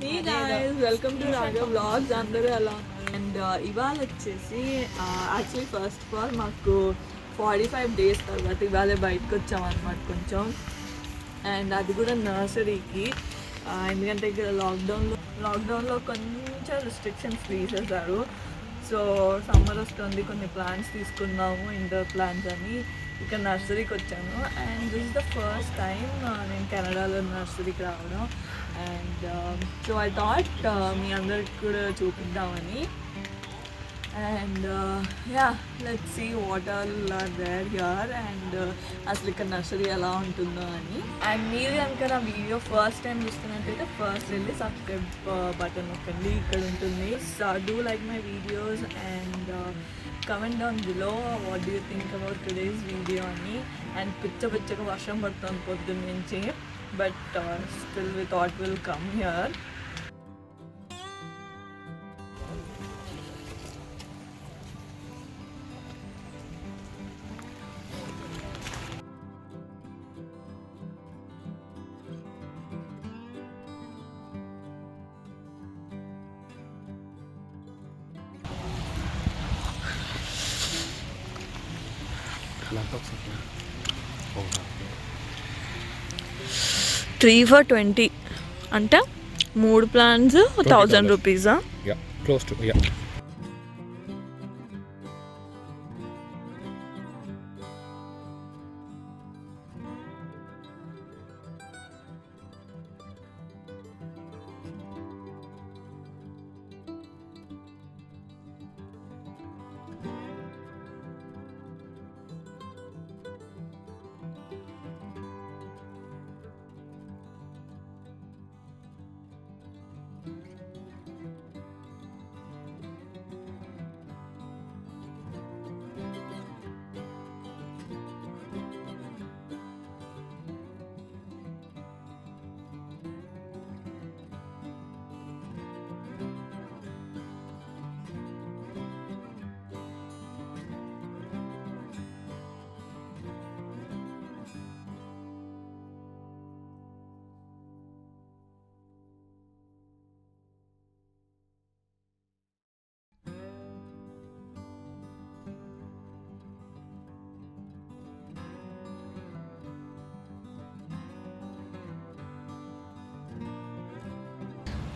Hey guys, welcome to Raga Vlogs. అందరూ ఎలా and ఇవాళ వచ్చేసి యాక్చువల్లీ ఫస్ట్ ఆఫ్ ఆల్ మాకు 45 డేస్ తర్వాత ఇవాళ బయటకు వచ్చామన్నమాట కొంచెం. అండ్ అది కూడా నర్సరీకి, ఎందుకంటే ఇక్కడ లాక్డౌన్లో కొంచెం రిస్ట్రిక్షన్స్ తీసేశారు. సో సమ్మర్ వస్తుంది, కొన్ని ప్లాంట్స్ తీసుకున్నాము, ఇండోర్ ప్లాంట్స్ అని. ఇక్కడ నర్సరీకి వచ్చాను and this is the first time నేను కెనడాలో నర్సరీకి రావడం. అండ్ సో ఐ థాట్ మీ అందరికి కూడా చూపిద్దామని. And yeah, let's see what all are there here and అసలు ఇక్కడ నర్సరీ ఎలా ఉంటుందో అని. అండ్ మీరు కనుక నా వీడియో ఫస్ట్ టైం చూస్తున్నట్టయితే ఫస్ట్ వెళ్ళి సబ్స్క్రైబ్ బటన్ నొక్కండి, ఇక్కడ ఉంటుంది. Do like my videos and comment down below what do you think about today's video ani. And పిచ్చగా వర్షం పడుతుంది పొద్దున్న నుంచి, but still we thought we'll come here. laptop 3 for 20 అంటే 3 plans 1000 rupees. Yeah, close to, yeah.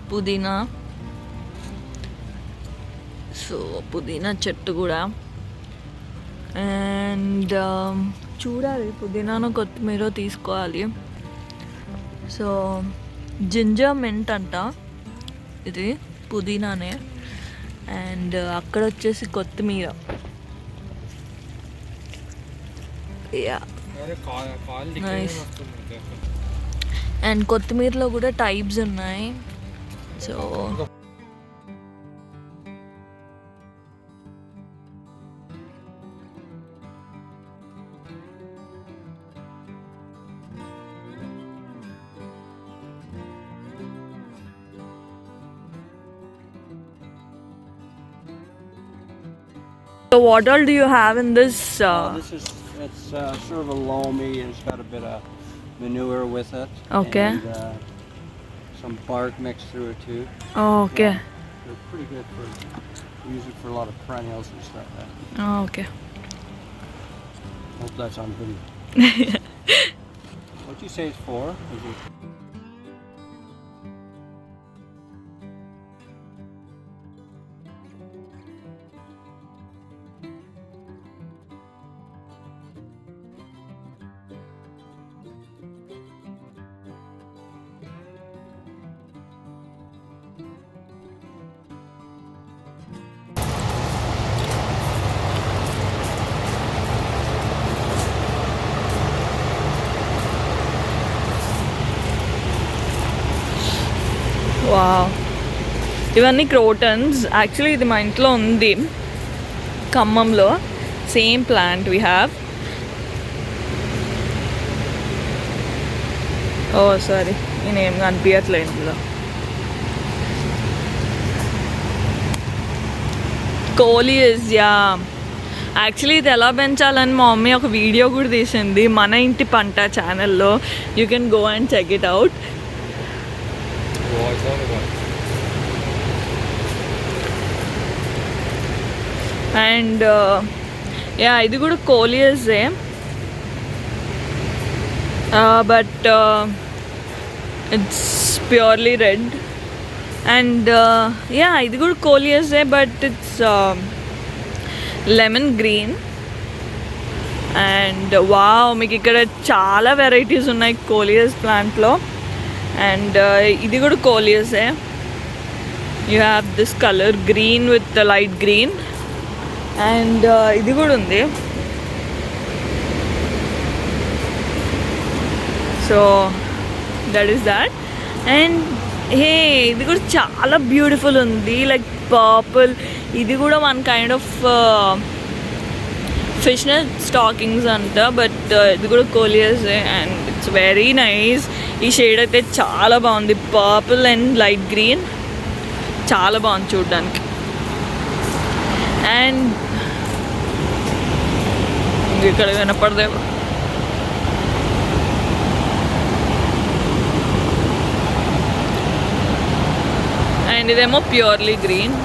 పుదీనా, so పుదీనా చెట్టు కూడా. And చూడాలి, పుదీనాను కొత్తిమీర తీసుకోవాలి. సో జింజర్ మింట్ అంట ఇది, పుదీనానే. అండ్ అక్కడ వచ్చేసి కొత్తిమీర. Yeah, nice. అండ్ కొత్తిమీరలో కూడా టైప్స్ ఉన్నాయి. So what all do you have in this? It's sort of a loamy, and it's got a bit of manure with it. Okay. And, some bark mixed through it too. Oh, okay. They're pretty good for, use it for a lot of perennials and stuff. Oh, okay. Hope that's on video. What'd you say it's for? Is it... wow, ఇవన్నీ crotons. Actually ఇది మా ఇంట్లో ఉంది, ఖమ్మంలో. Same plant we have. Oh sorry, నేనేం కనిపించట్లేదు ఇందులో. Coleus, yeah. Actually ఇది ఎలా పెంచాలని మా మమ్మీ ఒక వీడియో కూడా తీసింది మన ఇంటి పంట ఛానల్లో. You can go and check it out. Voice and yeah ఇది కూడా కోలియర్సే, but it's purely red. And yeah ఇది కూడా కోలియర్సే, but it's lemon green. And wow, మీకు ఇక్కడ చాలా వెరైటీస్ ఉన్నాయి కోలియస్ ప్లాంట్లో. అండ్ ఇది కూడా కోలియసే. You have this colour green with light green. And ఇది కూడా ఉంది. So that is that. And hey ఇది కూడా చాలా బ్యూటిఫుల్ ఉంది, లైక్ పర్పుల్. ఇది కూడా one kind of fishnet stockings అంట, బట్ ఇది కూడా coleus. And it's very nice. ఈ షేడ్ అయితే చాలా బాగుంది, పర్పుల్ అండ్ లైట్ గ్రీన్. చాలా బాగుంది చూడడానికి. అండ్ ఇక్కడ వినపడదేమో, అండ్ ఇదేమో ప్యూర్లీ గ్రీన్.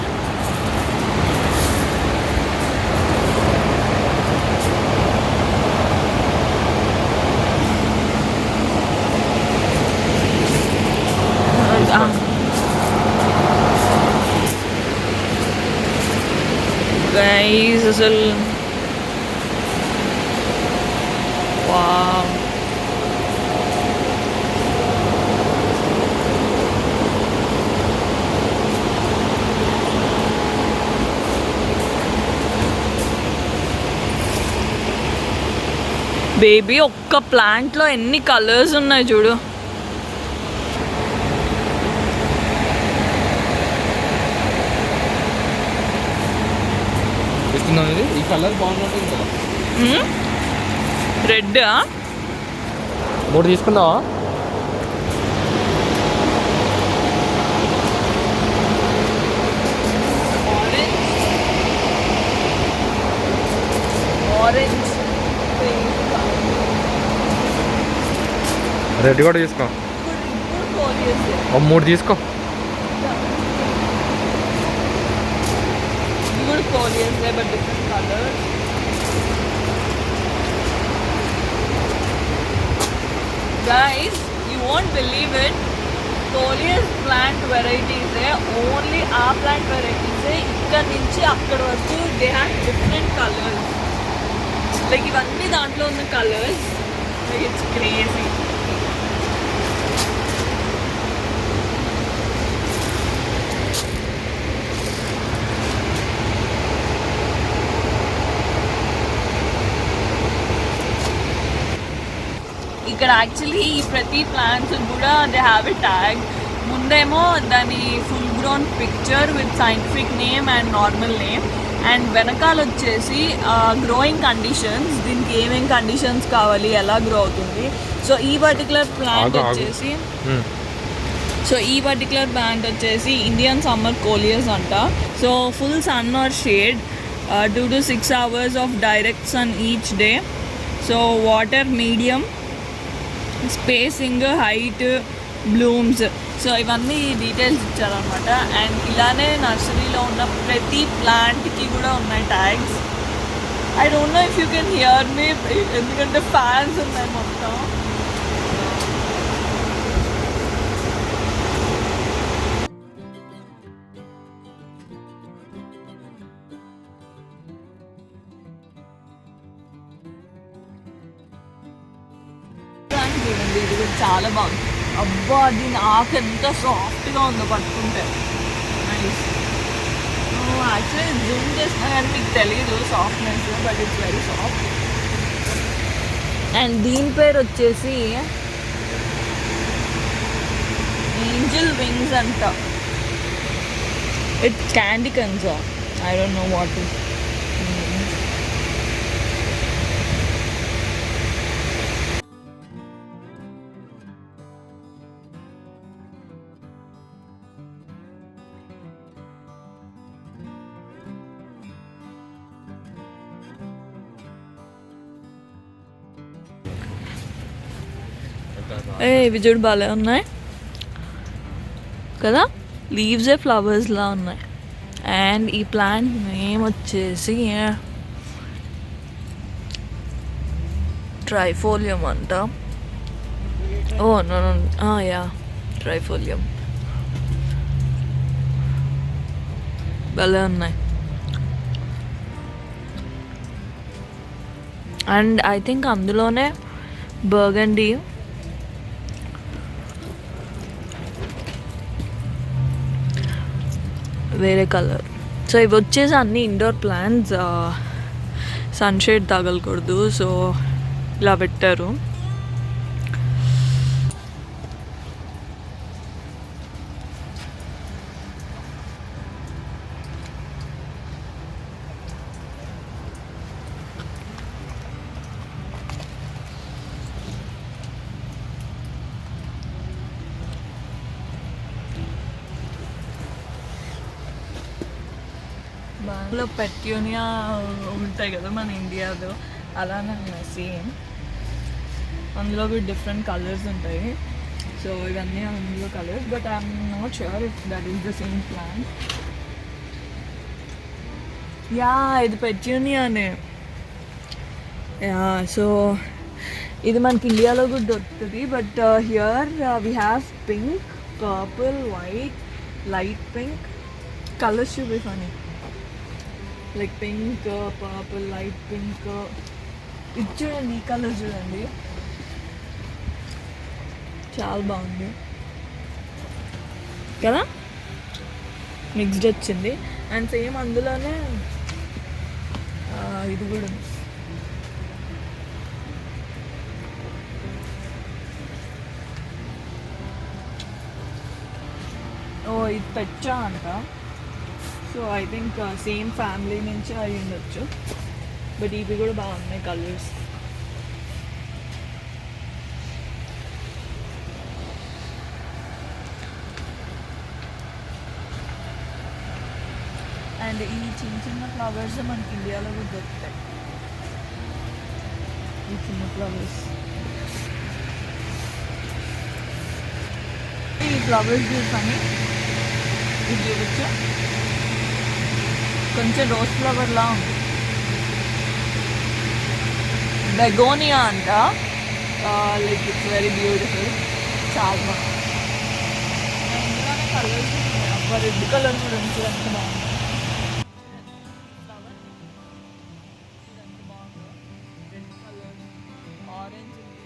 గైస్ అసలు వావ్, బేబీ ఒక్క ప్లాంట్లో ఎన్ని కలర్స్ ఉన్నాయి చూడు. ఈ కలర్ బాగున్నట్టుంది కదా. రెడ్ 3 తీసుకున్నావా? ఆరెంజ్ రెడ్ కూడా తీసుకో. 3 తీసుకో. Coleus but different colors. Guys, you won't believe it, coleus plant varieties only our plant varieties ఇక్కడ నుంచి అక్కడ వరకు they have different colors. Like ఇవన్నీ దాంట్లో ఉన్న కలర్స్, like it's crazy. ఇక్కడ యాక్చువల్లీ ఈ ప్రతి ప్లాంట్స్ కూడా దే హ్యావ్ ఎ ట్యాగ్. ముందేమో దాని full grown picture with scientific name and normal name, and వెనకాల వచ్చేసి గ్రోయింగ్ కండిషన్స్, దీనికి ఏమేమి కండిషన్స్ కావాలి, ఎలా గ్రో అవుతుంది. సో ఈ పర్టికులర్ ప్లాంట్ వచ్చేసి ఇండియన్ సమ్మర్ కోలియస్ అంట. So full sun or shade 2 to 6 hours of direct sun each day. So water medium, spacing, height, blooms. So ఇవన్నీ డీటెయిల్స్ ఇచ్చారనమాట. అండ్ ఇలానే నర్సరీలో ఉన్న ప్రతి ప్లాంట్కి కూడా ఉన్నాయి tags. I don't know if you can hear me, ఎందుకంటే ఫ్యాన్స్ ఉన్నాయి మొత్తం. చూడండి, ఇది కూడా చాలా బాగుంది. అబ్బా, దీని ఆకు ఎంత సాఫ్ట్గా ఉందో పట్టుకుంటే. నైస్. యాక్చువల్లీ జూమ్ చేసినా కానీ మీకు తెలియదు softness, but it's very soft. And దీని పేరు వచ్చేసి ఏంజల్ వింగ్స్ అంట. ఇట్ క్యాండీ కన్సా, I don't know what is. ఇవి చూడు బాగా ఉన్నాయి. కదా, లీవ్సే ఫ్లవర్స్లా ఉన్నాయి. అండ్ ఈ ప్లాంట్ నేమ్ వచ్చేసి ట్రైఫోలియం అంట. Oh no, yeah, trifolium. భలే ఉన్నాయి. అండ్ ఐ థింక్ అందులోనే బర్గండీ, వేరే కలర్. సో ఇవి వచ్చేసి అన్ని ఇండోర్ ప్లాంట్స్, సన్షేడ్ తగలకూడదు, సో ఇలా పెట్టారు. బ్యాంగ్లో పెట్యూనియా ఉంటాయి కదా మన ఇండియాలో, అలానే ఉన్నాయి సేమ్. అందులో కూడా డిఫరెంట్ కలర్స్ ఉంటాయి. సో ఇవన్నీ అందులో colours, but I'm not sure if that is the same plant. Yeah, ఇది పెట్యూనియానే. యా, సో ఇది మనకి ఇండియాలో కూడా దొరుకుతుంది. But here we have pink, purple, white, light pink. Colours should be funny, like pink, purple, light pink. ఇది చూడండి, ఈ కలర్ చూడండి, చాలా బాగుంది కదా, మిక్స్డ్ వచ్చింది. అండ్ సేమ్ అందులోనే ఇది కూడా ఉంది. ఓ, ఇది పెచ్చా అంట. So I think same family నుంచి అయి ఉండొచ్చు. బట్ ఇవి కూడా బాగున్నాయి కలర్స్. అండ్ ఈ చిన్న చిన్న ఫ్లవర్స్ మనకి ఇండియాలో కూడా దొరుకుతాయి. ఈ చిన్న ఫ్లవర్స్, ఈ ఫ్లవర్స్ చూసాను, ఇది చూడొచ్చు, కొంచెం రోజ్ ఫ్లవర్లా ఉంది. బెగోనియా అంట. లైక్ ఇట్స్ వెరీ బ్యూటిఫుల్, చాలా బాగుంది. ఇందులోనే కలర్స్ ఉన్నాయి, రెడ్ కలర్ కూడా ఉంది, ఎంత బాగుంది. రెడ్ కలర్, ఆరెంజ్ ఉంది.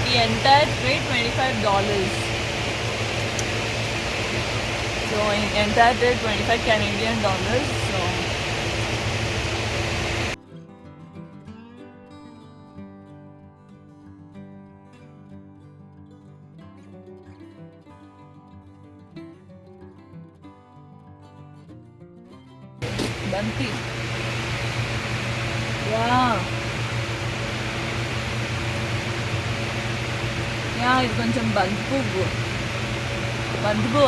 The entire tray $25. So entire tray 25 Canadian dollars. So Banti. Yeah. ఇది కొంచెం బంతి పువ్వు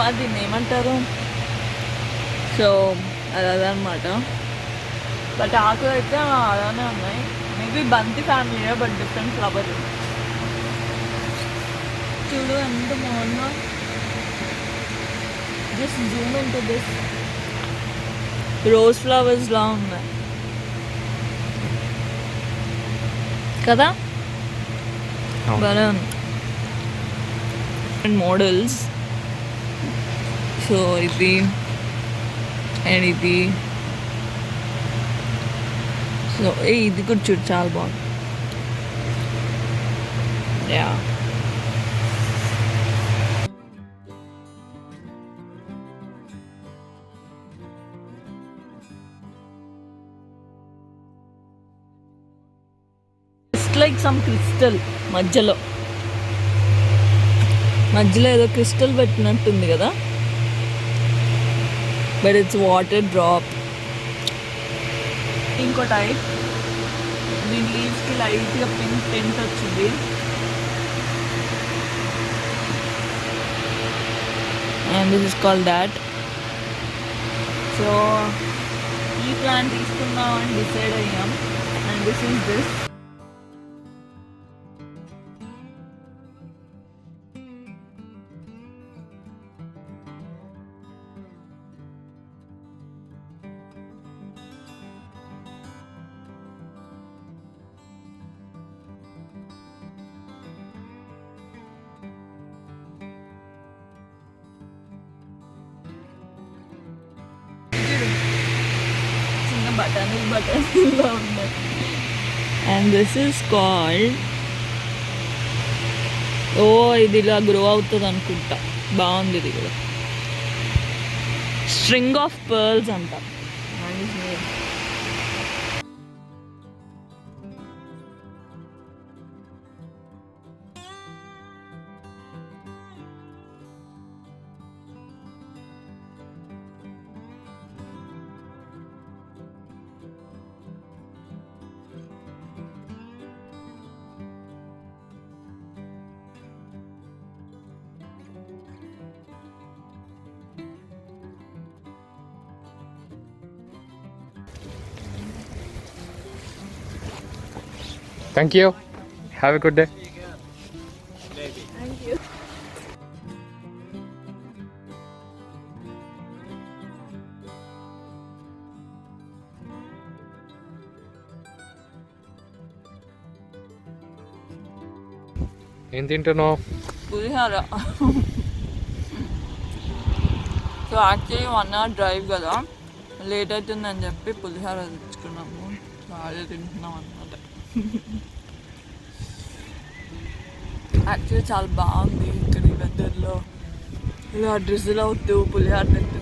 అది ఏమంటారు. సో అది అదనమాట. బట్ ఆకులు అయితే అలానే ఉన్నాయి. మేబీ బంతి ఫ్యామిలీ, బట్ డిఫరెంట్ ఫ్లవర్. చూడు ఎంత బాగుందో. Just zoom into this. Rose flowers లా ఉన్నాయి కదా, బాగా ఉంది. మోడల్స్. సో ఇది అండ్ ఇది. సో ఇది కూడా చూడు, చాలా బాగుంది. Yeah, just like some crystal మధ్యలో ఏదో క్రిస్టల్ పెట్టినట్టుంది కదా. But it's water drop. ఇంకో టైప్ దీని లీవ్స్కి లైట్గా పింక్ టెంట్ వచ్చింది. And this is called that. So ఈ ప్లాంట్ తీసుకుందామని డిసైడ్ అయ్యాం. And this is this. చిన్న బటన్లో ఉన్నాయి. అండ్ దిస్ ఈస్ కాల్డ్, ఇది ఇలా గ్రో అవుతుంది అనుకుంటా. బాగుంది ఇది కూడా. స్ట్రింగ్ ఆఫ్ పర్ల్స్ అంట. Thank you. Have a good day. Thank you. ఏం తింటున్నావు? పులిహోర. సో యాక్చువల్లీ 1 hour డ్రైవ్ కదా, లేట్ అవుతుందని చెప్పి పులిహోర తెచ్చుకున్నాము. బాగా తింటున్నాం అనమాట. యాక్చువల్లీ చాలా బాగుంది ఇక్కడ ఈ వెదర్లో. ఇలా డ్రిజిల్ అవుతూ పులిహోర తింటే